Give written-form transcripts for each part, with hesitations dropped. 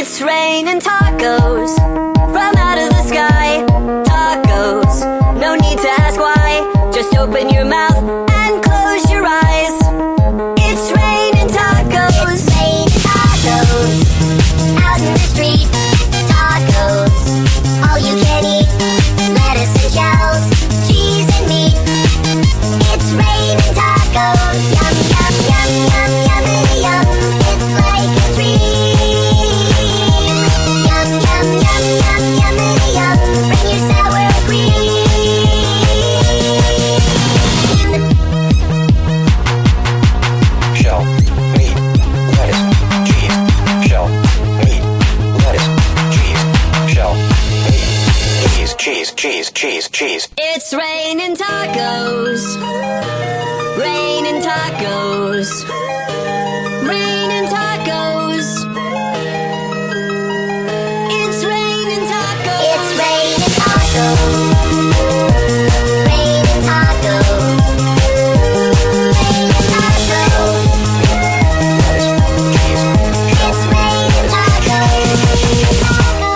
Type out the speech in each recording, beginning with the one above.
It's raining tacos from out of the sky. Tacos, no need to ask why. Just open your mouth and close your eyes. It's raining tacos. It's raining tacos out in the street. Tacos, all you can eat. Lettuce and shells, cheese and meat. It's raining tacos. Yum, yum, yum, yum, yummity yum. It's like a dream. Yum, yum, yum, yum, yummity yum. Bring your sour cream. Shell, meat, lettuce, cheese. Shell, meat, lettuce, cheese. Shell, meat, cheese. It's raining tacos. Raining tacos. Raining tacos. It's raining tacos. It's raining tacos. Raining tacos. Raining tacos. It's raining tacos. Tacos.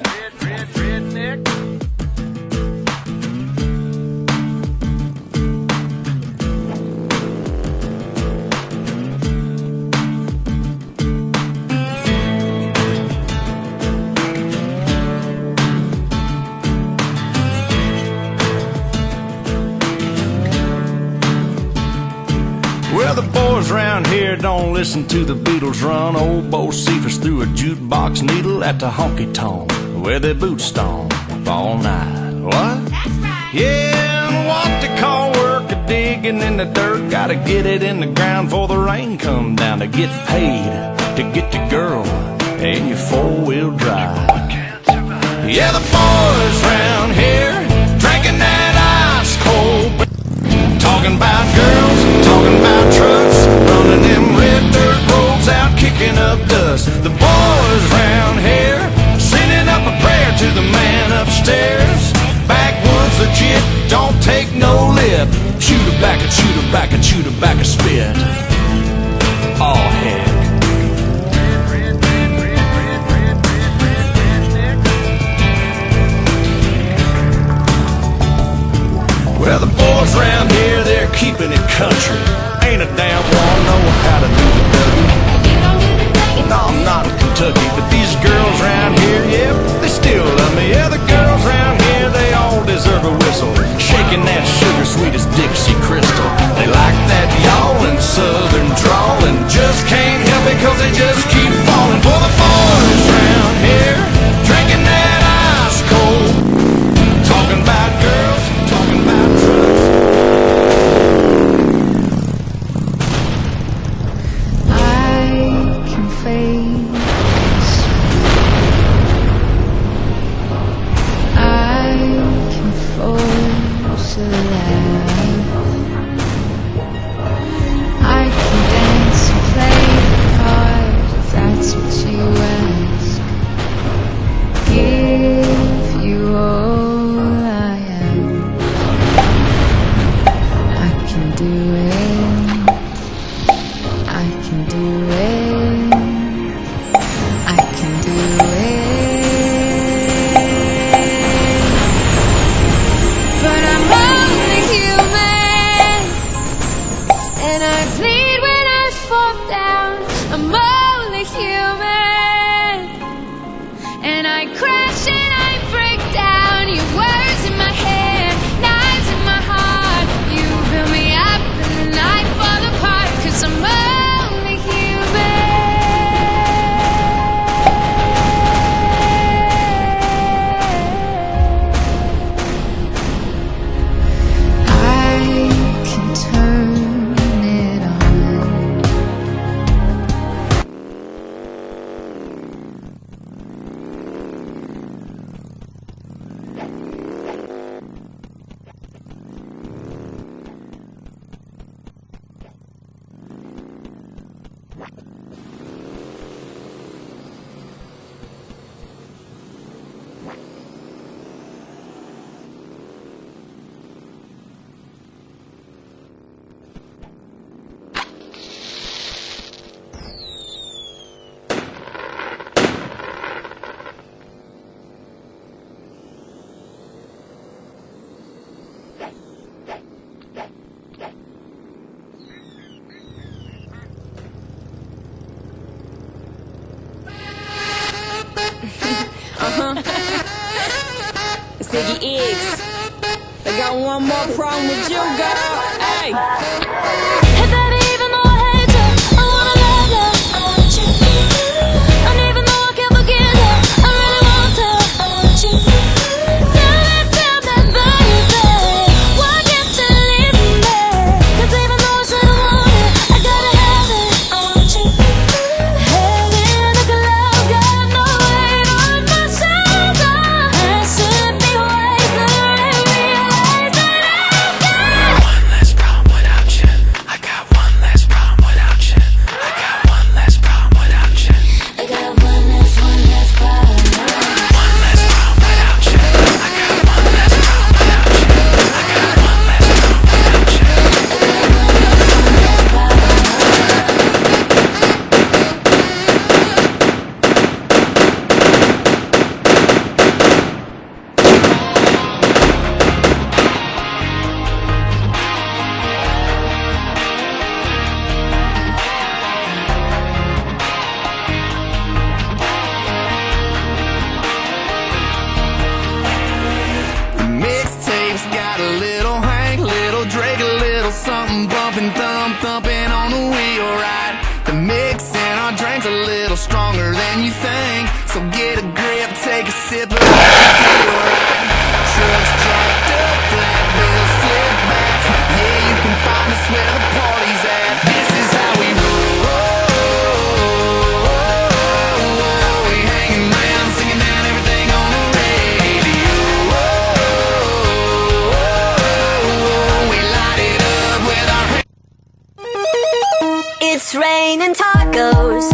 Redneck. Well, the boys round here don't listen to the Beatles run. Old Bo Cephas threw a jukebox needle at the honky-tonk where their boots stomp all night. What? That's right. Yeah, and what they call work a digging in the dirt. Gotta get it in the ground before the rain come down to get paid, to get the girl and your four-wheel drive. Yeah, the boys round here drinking that ice cold, talking about girls, talking about trucks, running them red dirt roads out, kicking up dust. The boys round here sending up a prayer to the man upstairs. Backwoods legit, don't take no lip. Shoot her back and shoot her back and shoot her back a spit. Oh heck. Well, the boys round here, they're keeping it country. Ain't a damn one know how to do the Dougie. No, I'm not in Kentucky, but these girls round here, yeah, they still love me. Yeah, the girls round here, they all deserve a whistle. Shaking that sugar sweet as Dixie Crystal. They like that yawling southern drawling. Just can't help it cause they just keep falling for the boys round here. Drinking that ice cold. Talking about girls, talking about drugs. I can face. I Piggy Eggs. I got one more problem with you, girl. Hey. Hey baby, even though I hate you, I wanna love you. I want you. And even though I can't forget you, I really want to. I want you. Tell me, baby, why can't you leave me? 'Cause even though I said I want it, I gotta have it. I want you. Heavy in the clouds, got no weight on my shoulder. And should be wiser and realize that I've got one less problem without you. I got one less problem without you. I got one less problem without you. I got one less problem. One less problem without you. I got one less problem without you. I got one less problem without you. Mixtapes got a little Hank, little Drake, a little something bumping, thumping on the wheel, right? The mix in our drink's a little stronger than you think, so get a grip, take a sip of it. Trucks jacked up, flat bills, flip backs. Yeah, you can find us where the party's at. This is how we roll. We hanging around, singing down everything on the radio. We light it up with our It's raining tacos